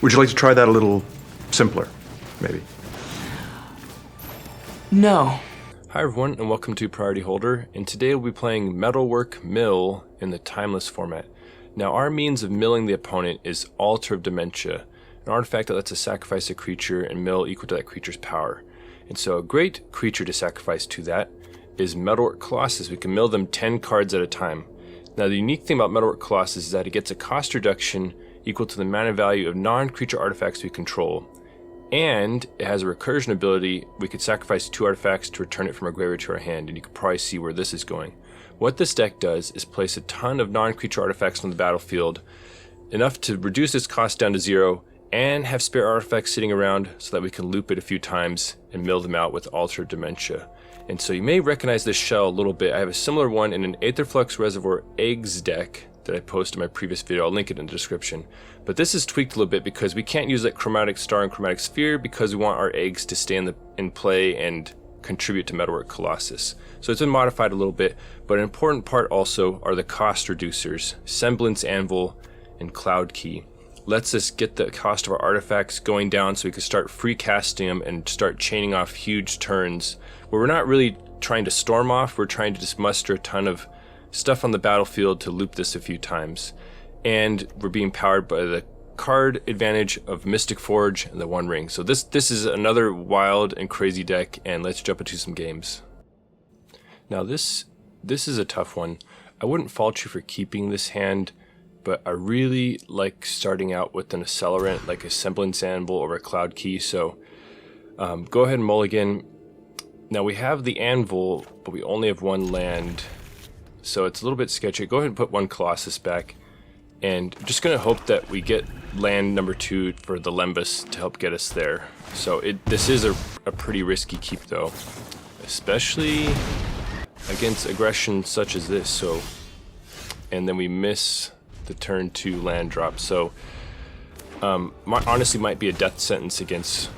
Would you like to try that a little simpler, maybe? No. Hi everyone, and welcome to Priority Holder, and today we'll be playing Metalwork Mill in the Timeless format. Now our means of milling the opponent is Altar of Dementia, an artifact that lets us sacrifice a creature and mill equal to that creature's power. And so a great creature to sacrifice to that is Metalwork Colossus. We can mill them 10 cards at a time. Now the unique thing about Metalwork Colossus is that it gets a cost reduction equal to the mana value of non-creature artifacts we control. And it has a recursion ability. We could sacrifice 2 artifacts to return it from our graveyard to our hand, and you can probably see where this is going. What this deck does is place a ton of non-creature artifacts on the battlefield, enough to reduce its cost down to 0, and have spare artifacts sitting around so that we can loop it a few times and mill them out with Altar of Dementia. And so you may recognize this shell a little bit. I have a similar one in an Aetherflux Reservoir Eggs deck that I posted in my previous video. I'll link it in the description. But this is tweaked a little bit because we can't use like Chromatic Star and Chromatic Sphere because we want our eggs to stay in play and contribute to Metalwork Colossus. So it's been modified a little bit, but an important part also are the cost reducers, Semblance Anvil and Cloud Key. Lets us get the cost of our artifacts going down so we can start free casting them and start chaining off huge turns where we're not really trying to storm off, we're trying to just muster a ton of stuff on the battlefield to loop this a few times. And we're being powered by the card advantage of Mystic Forge and the One Ring. So this is another wild and crazy deck, and let's jump into some games. Now this is a tough one. I wouldn't fault you for keeping this hand, but I really like starting out with an accelerant like a Semblance Anvil or a Cloud Key, so go ahead and mulligan. Now we have the Anvil, but we only have 1 land, so it's a little bit sketchy. Go ahead and put 1 Colossus back, and I'm just going to hope that we get land number 2 for the Lembas to help get us there. So this is a pretty risky keep though, especially against aggression such as this. So, and then we miss the turn 2 land drop, so honestly might be a death sentence against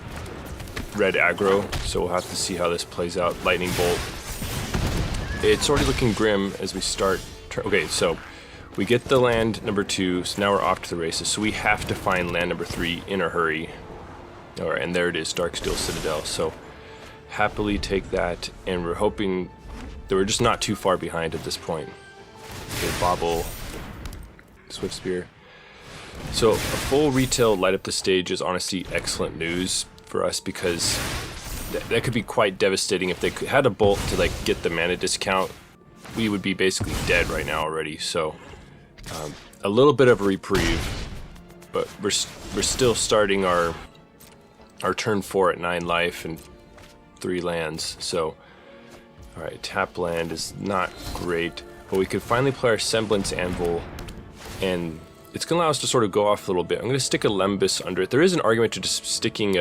Red Aggro, so we'll have to see how this plays out. Lightning Bolt. It's already looking grim as we start. Okay, so we get the land number 2, so now we're off to the races. So we have to find land number 3 in a hurry. Alright, and there it is, Darksteel Citadel. So happily take that, and we're hoping that we're just not too far behind at this point. Okay, Bobble, Swift Spear. So a full retail light up the stage is honestly excellent news for us, because that could be quite devastating. If they had a bolt to like get the mana discount, we would be basically dead right now already. So a little bit of a reprieve, but we're still starting our turn 4 at 9 life and 3 lands. So all right, tap land is not great, but we could finally play our Semblance Anvil, and it's going to allow us to sort of go off a little bit. I'm going to stick a Lembas under it. There is an argument to just sticking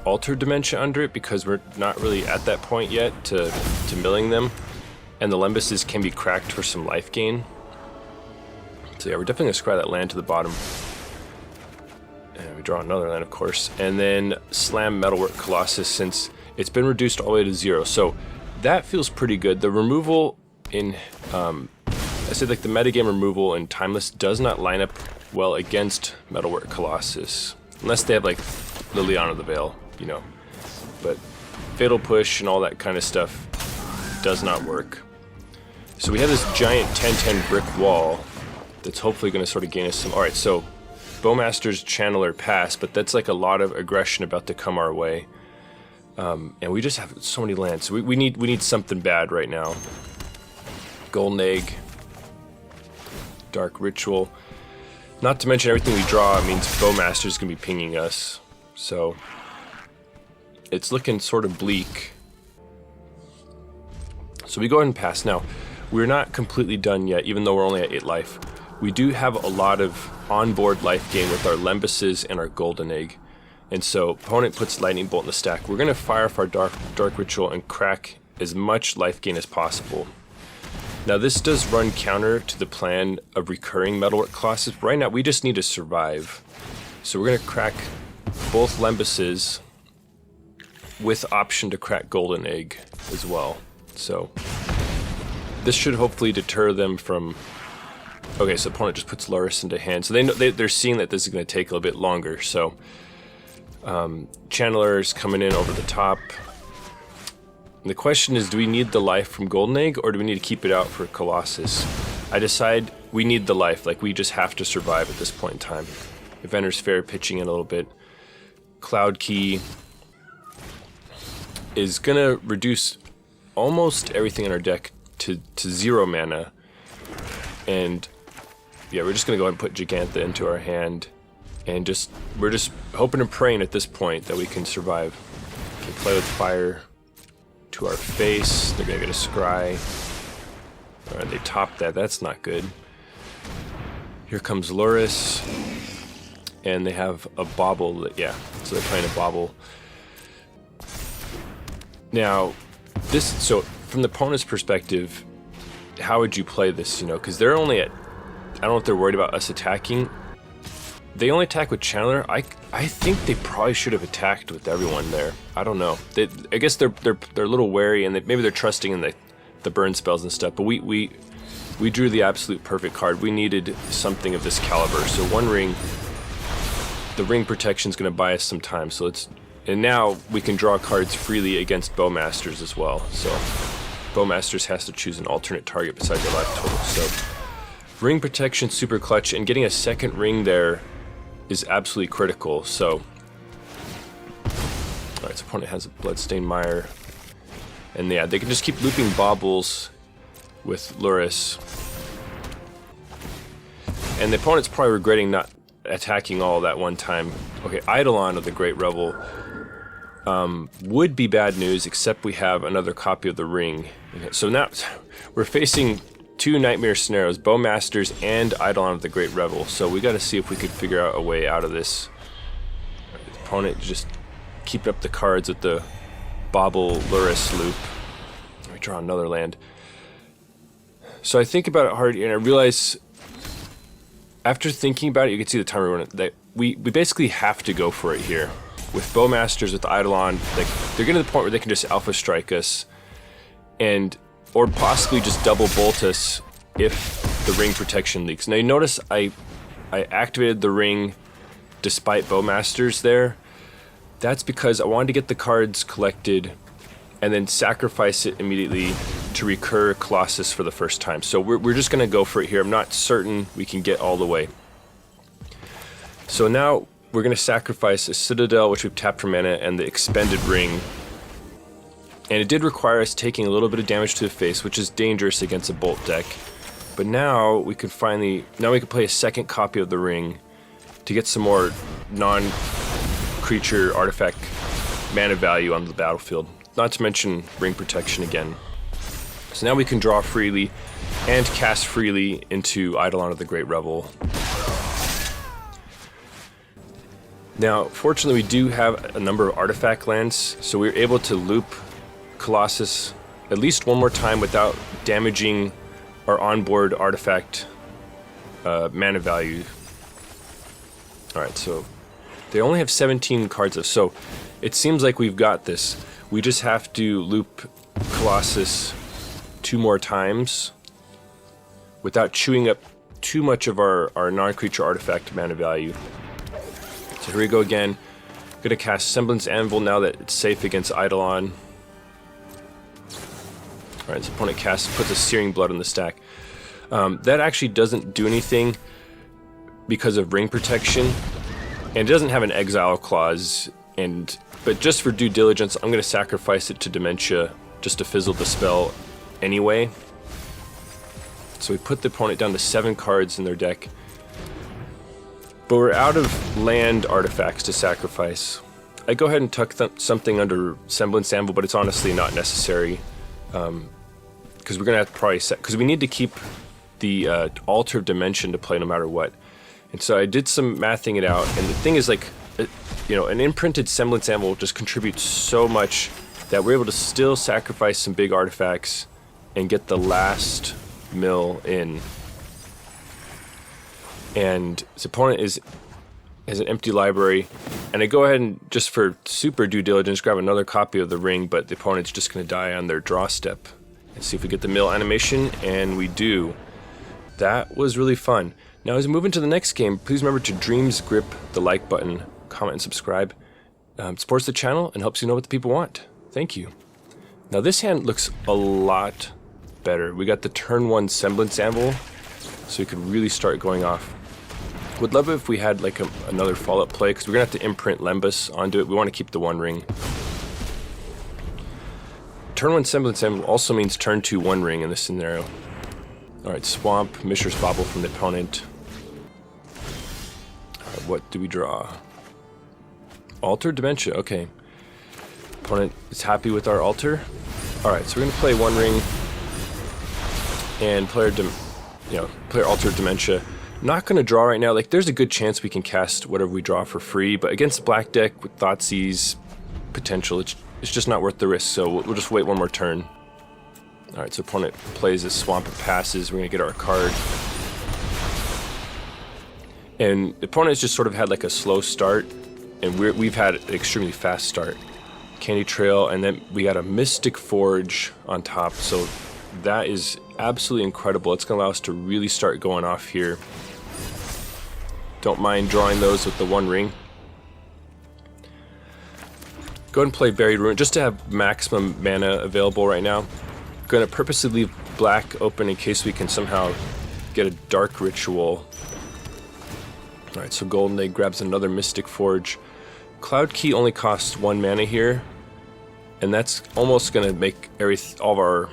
Altar Dementia under it, because we're not really at that point yet to milling them. And the Lembases can be cracked for some life gain. So yeah, we're definitely going to scry that land to the bottom. And we draw another land, of course. And then slam Metalwork Colossus, since it's been reduced all the way to 0. So that feels pretty good. The removal in... I said like the metagame removal in Timeless does not line up well against Metalwork Colossus, unless they have like Liliana the Veil, you know. But Fatal Push and all that kind of stuff does not work. So we have this giant 10-10 brick wall that's hopefully going to sort of gain us some... Alright, so Bowmaster's Channeler passed, but that's like a lot of aggression about to come our way. And we just have so many lands, so we need something bad right now. Golden Egg, Dark Ritual. Not to mention everything we draw means Bowmaster's gonna be pinging us. So it's looking sort of bleak. So we go ahead and pass. Now, we're not completely done yet, even though we're only at 8 life. We do have a lot of onboard life gain with our Lembases and our Golden Egg. And so opponent puts Lightning Bolt in the stack. We're gonna fire off our Dark Ritual and crack as much life gain as possible. Now this does run counter to the plan of recurring Metalwork Colossus. Right now we just need to survive. So we're going to crack both Lembases with option to crack Golden Egg as well. So this should hopefully deter them from Okay, so opponent just puts Loris into hand. So they're seeing that this is going to take a little bit longer. So Channeler's coming in over the top. And the question is, do we need the life from Golden Egg, or do we need to keep it out for Colossus? I decide we need the life. Like, we just have to survive at this point in time. Inventors Fair pitching in a little bit. Cloud Key is going to reduce almost everything in our deck to 0 mana. And yeah, we're just going to go ahead and put Jegantha into our hand. And we're just hoping and praying at this point that we can survive. Can play with fire to our face. They're going to get a scry. Alright, they top that. That's not good. Here comes Loris. And they have a bauble. Yeah, so they're playing a bauble. Now, so from the opponent's perspective, how would you play this, you know? Because they're only at, I don't know if they're worried about us attacking. They only attack with Channeler. I think they probably should have attacked with everyone there. I don't know. I guess they're a little wary, and maybe they're trusting in the burn spells and stuff. But we drew the absolute perfect card. We needed something of this caliber. So one ring, the ring protection is going to buy us some time. So and now we can draw cards freely against Bowmasters as well. So Bowmasters has to choose an alternate target besides their life total. So ring protection super clutch, and getting a second ring there is absolutely critical. So alright, so opponent has a Bloodstained Mire. And yeah, they can just keep looping baubles with Loris. And the opponent's probably regretting not attacking all that one time. Okay, Eidolon of the Great Revel would be bad news, except we have another copy of the ring. Okay, so now we're facing two nightmare scenarios, Bowmasters and Eidolon of the Great Revel. So we got to see if we could figure out a way out of this. The opponent just keep up the cards with the Bauble Loris loop. Let me draw another land. So I think about it hard, and I realize after thinking about it, you can see the timer running, that we basically have to go for it here. With Bowmasters, with Eidolon, like, they're getting to the point where they can just Alpha Strike us, or possibly just double bolt us if the ring protection leaks. Now you notice I activated the ring despite Bowmasters there. That's because I wanted to get the cards collected and then sacrifice it immediately to recur Colossus for the first time. So we're just going to go for it here. I'm not certain we can get all the way. So now we're going to sacrifice a Citadel, which we've tapped for mana, and the expended ring. And it did require us taking a little bit of damage to the face, which is dangerous against a bolt deck. But now we can play a second copy of the ring to get some more non-creature artifact mana value on the battlefield. Not to mention ring protection again. So now we can draw freely and cast freely into Eidolon of the Great Revel. Now, fortunately, we do have a number of artifact lands, so we're able to loop Colossus at least one more time without damaging our onboard artifact mana value. Alright, so they only have 17 cards left, so it seems like we've got this. We just have to loop Colossus 2 more times without chewing up too much of our non-creature artifact mana value. So here we go again. Gonna cast Semblance Anvil now that it's safe against Eidolon. Alright, so opponent puts a Searing Blood on the stack. That actually doesn't do anything because of ring protection, and it doesn't have an exile clause. But just for due diligence, I'm going to sacrifice it to Dementia just to fizzle the spell anyway. So we put the opponent down to 7 cards in their deck. But we're out of land artifacts to sacrifice. I go ahead and tuck something under Semblance Anvil, but it's honestly not necessary. Because we're going to have to probably because we need to keep the Altar of Dementia to play no matter what. And so I did some mathing it out, and the thing is, like, an imprinted Semblance Anvil just contributes so much that we're able to still sacrifice some big artifacts and get the last mill in. And his opponent has an empty library, and I go ahead and, just for super due diligence, grab another copy of the ring, but the opponent's just going to die on their draw step. And see if we get the mill animation, and we do. That was really fun. Now as we move into the next game, please remember to dreams grip the like button, comment and subscribe. It supports the channel and helps you know what the people want. Thank you. Now this hand looks a lot better. We got the turn 1 Semblance Anvil, so we could really start going off. Would love it if we had like another follow-up play, because we're going to have to imprint Lembas onto it. We want to keep the 1 ring. Turn 1 Semblance Anvil also means turn 2 1 ring in this scenario. Alright, Swamp, Mishra's Bauble from the opponent. Alright, what do we draw? Altar of Dementia, okay. Opponent is happy with our altar. Alright, so we're going to play 1 ring and play Altar of Dementia. Not going to draw right now. Like, there's a good chance we can cast whatever we draw for free, but against the black deck with Thoughtseize potential, it's just not worth the risk, so we'll just wait 1 more turn. Alright, so opponent plays a Swamp and passes. We're going to get our card. And the opponent has just sort of had like a slow start, and we've had an extremely fast start. Candy Trail, and then we got a Mystic Forge on top, so that is absolutely incredible. It's going to allow us to really start going off here. Don't mind drawing those with the 1 ring. Go ahead and play Buried Ruin just to have maximum mana available right now. Going to purposely leave black open in case we can somehow get a Dark Ritual. Alright, so Golden Egg grabs another Mystic Forge. Cloud Key only costs 1 mana here, and that's almost going to make all of our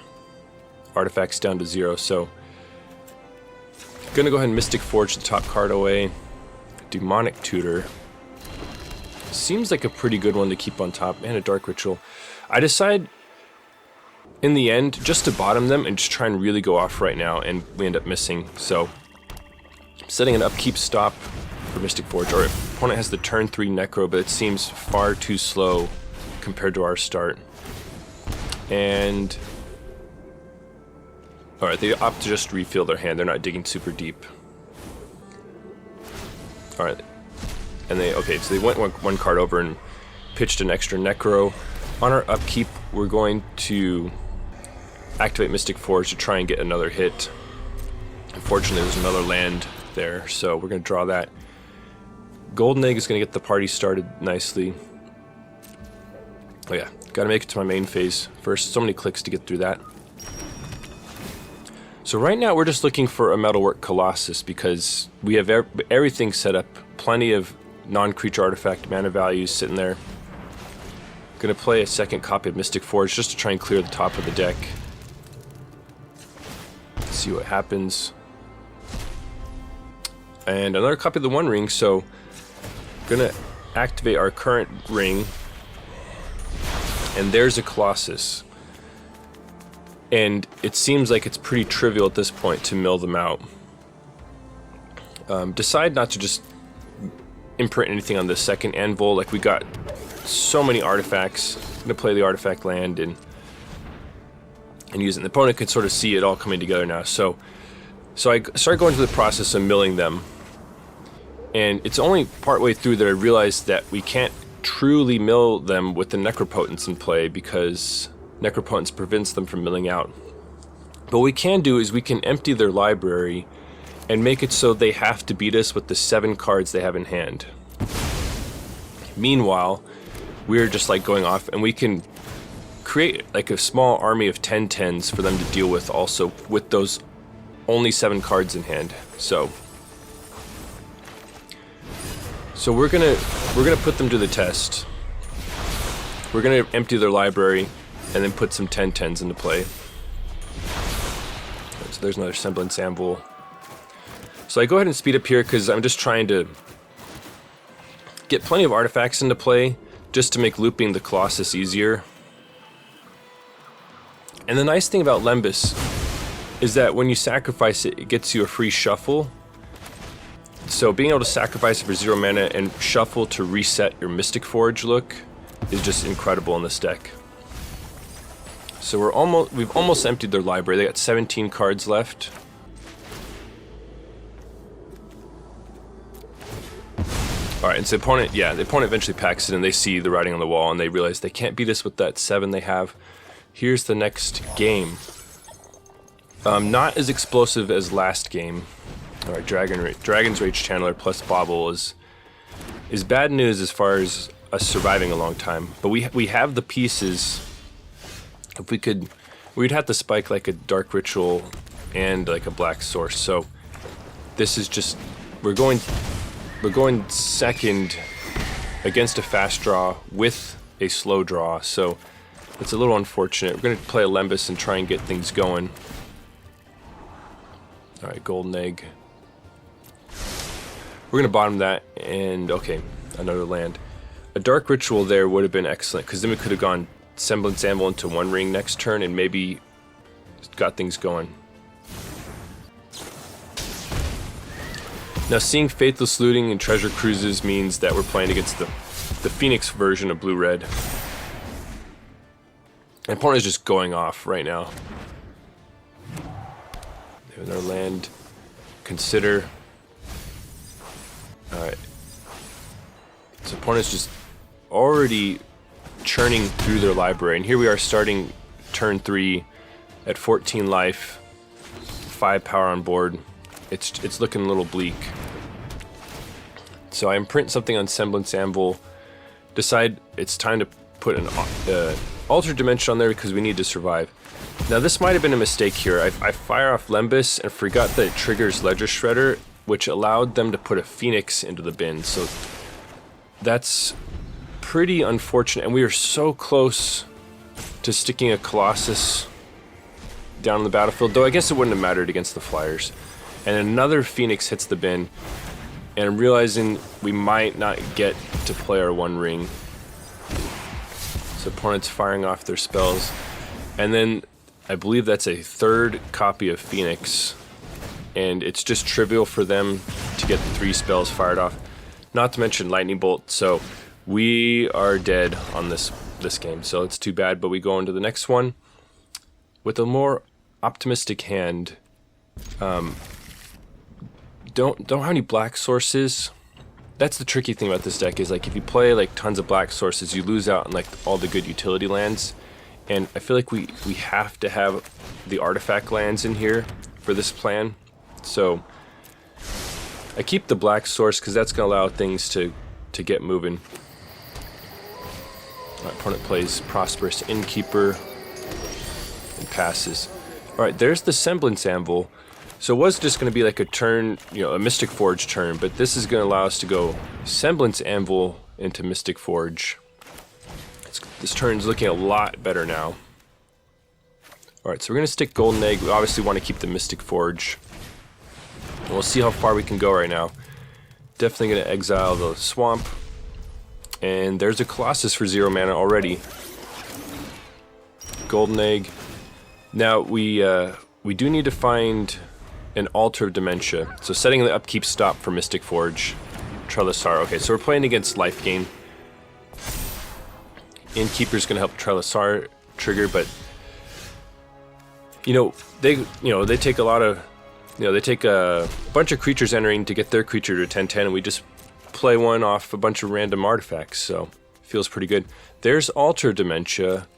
artifacts down to 0, so gonna go ahead and Mystic Forge the top card away. Demonic Tutor seems like a pretty good one to keep on top, and a Dark Ritual. I decide in the end just to bottom them and just try and really go off right now, and we end up missing, so setting an upkeep stop for Mystic Forge. Our opponent has the turn 3 Necro, but it seems far too slow compared to our start. And alright, they opt to just refill their hand. They're not digging super deep. Alright. And so they went one card over and pitched an extra Necro. On our upkeep, we're going to activate Mystic Forge to try and get another hit. Unfortunately, there's another land there, so we're going to draw that. Golden Egg is going to get the party started nicely. Oh yeah, gotta make it to my main phase first. So many clicks to get through that. So right now we're just looking for a Metalwork Colossus because we have everything set up. Plenty of non-creature artifact mana values sitting there. Gonna play a second copy of Mystic Forge just to try and clear the top of the deck. See what happens. And another copy of the 1 ring, so gonna activate our current ring. And there's a Colossus. And it seems like it's pretty trivial at this point to mill them out. Decide not to just imprint anything on the second anvil. Like, we got so many artifacts. I'm gonna play the artifact land and use it. And the opponent can sort of see it all coming together now. So I started going through the process of milling them. And it's only partway through that I realized that we can't truly mill them with the Necropotence in play because Necropotence prevents them from milling out. But what we can do is we can empty their library and make it so they have to beat us with the 7 cards they have in hand. Meanwhile, we're just like going off, and we can create like a small army of 10/10s for them to deal with also with those only 7 cards in hand. So we're gonna put them to the test. We're gonna empty their library and then put some 10/10s into play. So there's another Semblance Anvil. So I go ahead and speed up here because I'm just trying to get plenty of artifacts into play just to make looping the Colossus easier. And the nice thing about Lembas is that when you sacrifice it, it gets you a free shuffle. So being able to sacrifice it for 0 mana and shuffle to reset your Mystic Forge look is just incredible in this deck. So we've almost emptied their library. They got 17 cards left. Alright, and so the opponent eventually packs it, and they see the writing on the wall, and they realize they can't beat us with that 7 they have. Here's the next game. Not as explosive as last game. Alright, Dragon's Rage Channeler plus Bobble is bad news as far as us surviving a long time. But we have the pieces. If we could, we'd have to spike like a Dark Ritual and like a Black Source. So this is just, we're going second against a fast draw with a slow draw. So it's a little unfortunate. We're going to play a Lembas and try and get things going. Alright, Golden Egg. We're going to bottom that, and okay, another land. A Dark Ritual there would have been excellent, because then we could have gone Semblance Anvil into one ring next turn and maybe got things going. Now, seeing Faithless Looting and Treasure Cruises means that we're playing against the Phoenix version of Blue-Red. My opponent is just going off right now. They have another land. Consider. Alright. So opponent's just already churning through their library. And here we are starting turn 3 at 14 life, 5 power on board. It's looking a little bleak. So I imprint something on Semblance Anvil. Decide it's time to put an Altar of Dementia on there because we need to survive. Now this might have been a mistake here. I fire off Lembas and forgot that it triggers Ledger Shredder, which allowed them to put a Phoenix into the bin. So that's pretty unfortunate. And we are so close to sticking a Colossus down on the battlefield, though I guess it wouldn't have mattered against the Flyers. And another Phoenix hits the bin, and I'm realizing we might not get to play our one ring. So opponent's firing off their spells. And then I believe that's a third copy of Phoenix. And it's just trivial for them to get the 3 spells fired off. Not to mention Lightning Bolt, so we are dead on this game. So it's too bad, but we go into the next one with a more optimistic hand. Don't have any black sources. That's the tricky thing about this deck, is like if you play like tons of black sources, you lose out on like all the good utility lands. And I feel like we have to have the artifact lands in here for this plan. So I keep the black source because that's going to allow things to get moving. My opponent plays Prosperous Inkeeper and passes. Alright, there's the Semblance Anvil. So it was just going to be like a turn, a Mystic Forge turn, but this is going to allow us to go Semblance Anvil into Mystic Forge. This turn's looking a lot better now. Alright, so we're going to stick Golden Egg. We obviously want to keep the Mystic Forge. And we'll see how far we can go right now. Definitely going to exile the Swamp. And there's a Colossus for 0 mana already. Golden Egg. Now, we do need to find an Altar of Dementia. So setting the upkeep stop for Mystic Forge. Trelasar. Okay, so we're playing against life gain. Inkeeper's going to help Trelasar trigger, but they take a lot of, they take a bunch of creatures entering to get their creature to 10/10, and we just play one off a bunch of random artifacts, so feels pretty good. There's Altar of Dementia,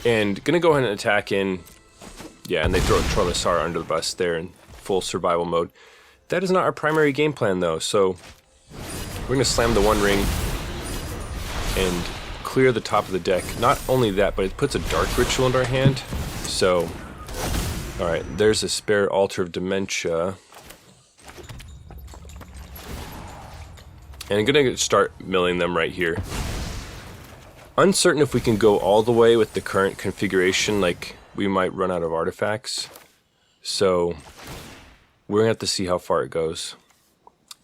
and gonna go ahead and attack in, and they throw Trelasar under the bus there in full survival mode. That is not our primary game plan though, so we're gonna slam the one ring and clear the top of the deck. Not only that, but it puts a Dark Ritual into our hand. So, alright, there's a spare Altar of Dementia. And I'm going to start milling them right here. Uncertain if we can go all the way with the current configuration, like we might run out of artifacts. So, we're going to have to see how far it goes.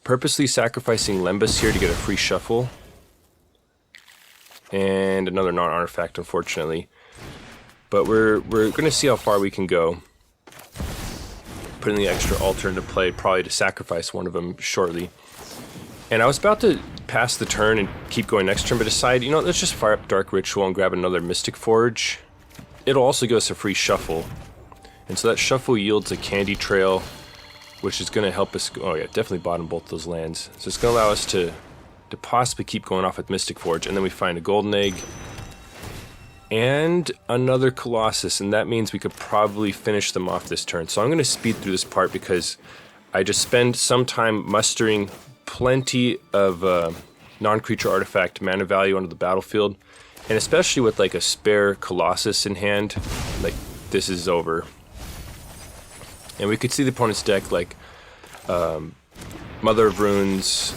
Purposely sacrificing Lembas here to get a free shuffle. And another non-artifact, unfortunately. But we're going to see how far we can go. Putting the extra altar into play, probably to sacrifice one of them shortly. And I was about to pass the turn and keep going next turn, but decide, let's just fire up Dark Ritual and grab another Mystic Forge. It'll also give us a free shuffle. And so that shuffle yields a Candy Trail, which is going to help us, definitely bottom both those lands. So it's going to allow us to possibly keep going off with Mystic Forge, and then we find a Golden Egg, and another Colossus, and that means we could probably finish them off this turn. So I'm going to speed through this part because I just spend some time mustering plenty of non-creature artifact mana value onto the battlefield, and especially with like a spare Colossus in hand, like this is over. And we could see the opponent's deck like Mother of Runes,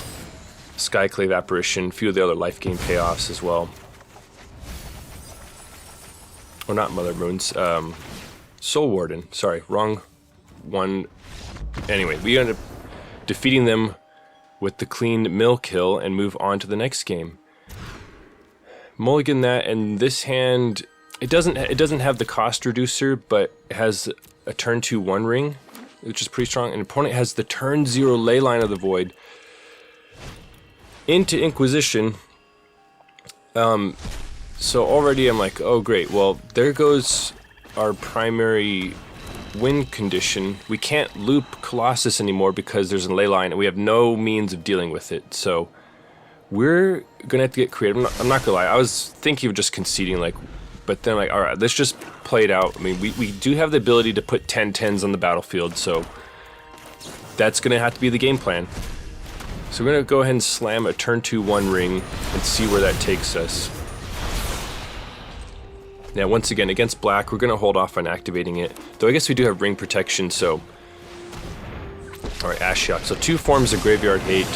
Skyclave Apparition, a few of the other life gain payoffs as well. Or not Mother of Runes, Soul Warden, sorry, wrong one. Anyway, we end up defeating them with the clean mill kill and move on to the next game. Mulligan that, and this hand, it doesn't have the cost reducer, but it has a turn 2 1 ring, which is pretty strong. And opponent has the turn 0 Leyline of the Void into Inquisition. So already I'm like, oh great, well there goes our primary win condition. We can't loop Colossus anymore because there's a Leyline and we have no means of dealing with it. So we're gonna have to get creative. I'm not gonna lie, I was thinking of just conceding, like, but then like, alright, let's just play it out. I mean, we do have the ability to put 10/10s on the battlefield, so that's gonna have to be the game plan. So we're gonna go ahead and slam a turn 2 1 ring and see where that takes us. Now, once again, against black, we're going to hold off on activating it. Though I guess we do have ring protection, so... Alright, Ashiok. So 2 forms of Graveyard Hate.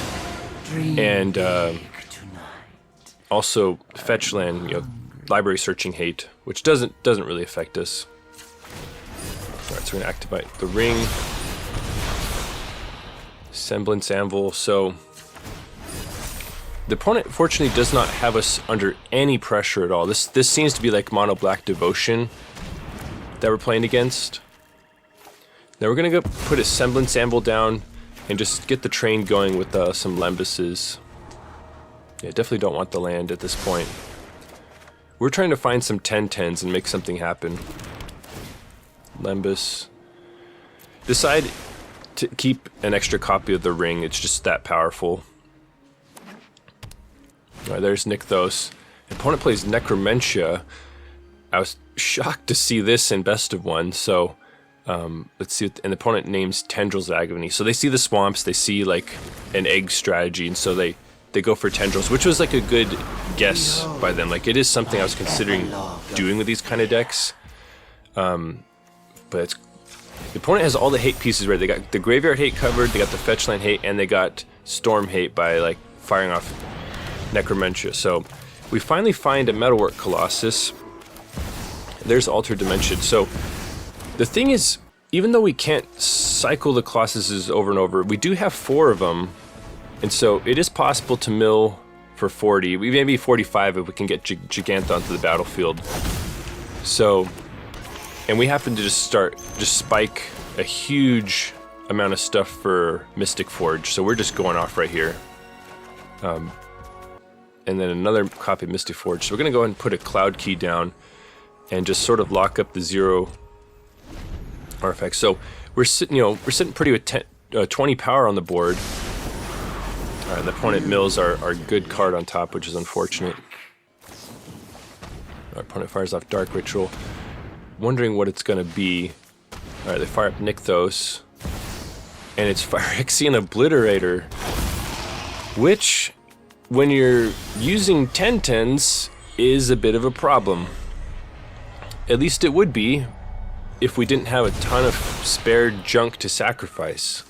And also fetch land, you know, library searching hate, which doesn't really affect us. Alright, so we're going to activate the ring. Semblance Anvil. So the opponent, fortunately, does not have us under any pressure at all. This seems to be like mono black devotion that we're playing against. Now we're gonna go put a Semblance Anvil down and just get the train going with some Lembases. Yeah, definitely don't want the land at this point. We're trying to find some 10/10s and make something happen. Lembas. Decide to keep an extra copy of the ring. It's just that powerful. Alright, there's Nykthos. Opponent plays Necromentia. I was shocked to see this in best of one, so let's see. And the opponent names Tendrils of Agony. So they see the swamps, they see like an egg strategy, and so they go for Tendrils, which was like a good guess by them. Like, it is something I was considering doing with these kind of decks. But it's, the opponent has all the hate pieces ready. They got the Graveyard Hate covered, they got the Fetchland Hate, and they got Storm Hate by like firing off Necromentia. So we finally find a Metalwork Colossus. There's Altar of Dementia. So the thing is, even though we can't cycle the Colossuses over and over, we do have 4 of them, and so it is possible to mill for 40. We maybe 45 if we can get Jegantha onto the battlefield. So, and we happen to just spike a huge amount of stuff for Mystic Forge. So we're just going off right here. And then another copy of Mystic Forge. So we're going to go ahead and put a Cloud Key down and just sort of lock up the 0 artifacts. So we're sitting pretty with 20 power on the board. The opponent mills our good card on top, which is unfortunate. Our opponent fires off Dark Ritual. Wondering what it's going to be. Alright, they fire up Nykthos. And it's Phyrexian Obliterator. Which, when you're using 10/10s, is a bit of a problem. At least it would be if we didn't have a ton of spare junk to sacrifice.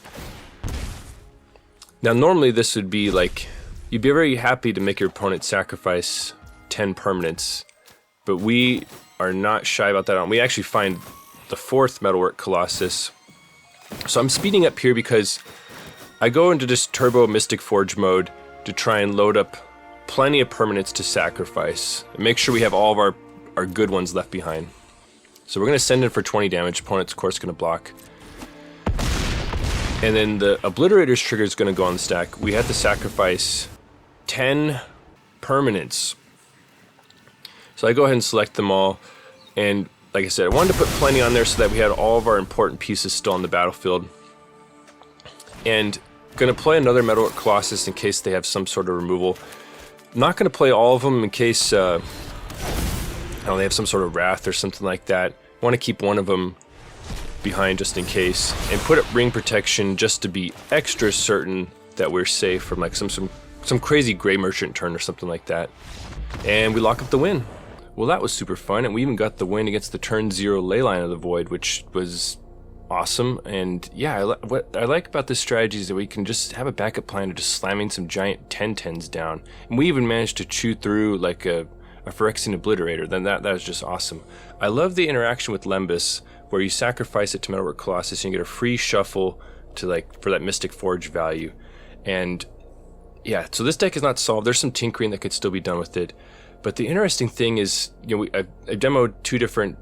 Now normally this would be like, you'd be very happy to make your opponent sacrifice 10 permanents, but we are not shy about that. We actually find the 4th Metalwork Colossus. So I'm speeding up here because I go into this Turbo Mystic Forge mode to try and load up plenty of permanents to sacrifice and make sure we have all of our good ones left behind. So we're going to send in for 20 damage. Opponent's, of course, going to block. And then the Obliterator's trigger is going to go on the stack. We have to sacrifice 10 permanents. So I go ahead and select them all. And like I said, I wanted to put plenty on there so that we had all of our important pieces still on the battlefield. And going to play another Metalwork Colossus in case they have some sort of removal. Not going to play all of them in case I'm Oh, they have some sort of wrath or something like that. I want to keep one of them behind just in case, and put up ring protection just to be extra certain that we're safe from like some crazy gray merchant turn or something like that. And we lock up the win. Well, that was super fun, and we even got the win against the turn 0 Leyline of the Void, which was awesome. And yeah, what I like about this strategy is that we can just have a backup plan of just slamming some giant 10/10s down, and we even managed to chew through like a Phyrexian Obliterator. Then that was just awesome. I love the interaction with Lembas, where you sacrifice it to Metalwork Colossus and you get a free shuffle to like for that Mystic Forge value. And yeah, so this deck is not solved. There's some tinkering that could still be done with it. But the interesting thing is, you know, I've demoed 2 different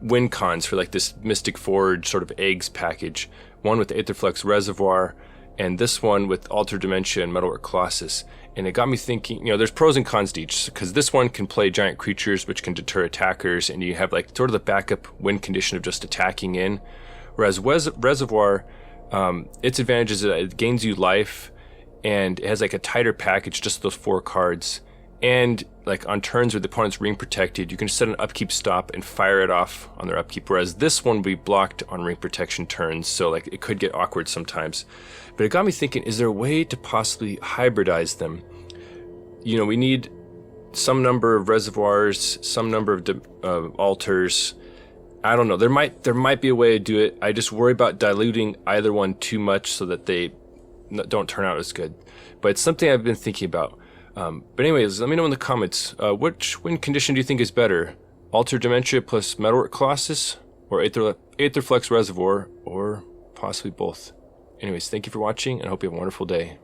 win cons for like this Mystic Forge sort of eggs package. One with the Aetherflux Reservoir, and this one with Altar of Dementia and Metalwork Colossus. And it got me thinking, you know, there's pros and cons to each, because this one can play giant creatures, which can deter attackers, and you have like sort of the backup win condition of just attacking in. Whereas Reservoir, its advantage is that it gains you life, and it has like a tighter package, just those 4 cards. And like on turns where the opponent's ring protected, you can set an upkeep stop and fire it off on their upkeep, whereas this one will be blocked on ring protection turns, so like it could get awkward sometimes. But it got me thinking, is there a way to possibly hybridize them? You know, we need some number of reservoirs, some number of altars. I don't know, there might be a way to do it. I just worry about diluting either one too much so that they don't turn out as good. But it's something I've been thinking about. But anyways, let me know in the comments, which win condition do you think is better? Altar Dementia plus Metalwork Colossus, or Aetherflux Reservoir, or possibly both? Anyways, thank you for watching, and I hope you have a wonderful day.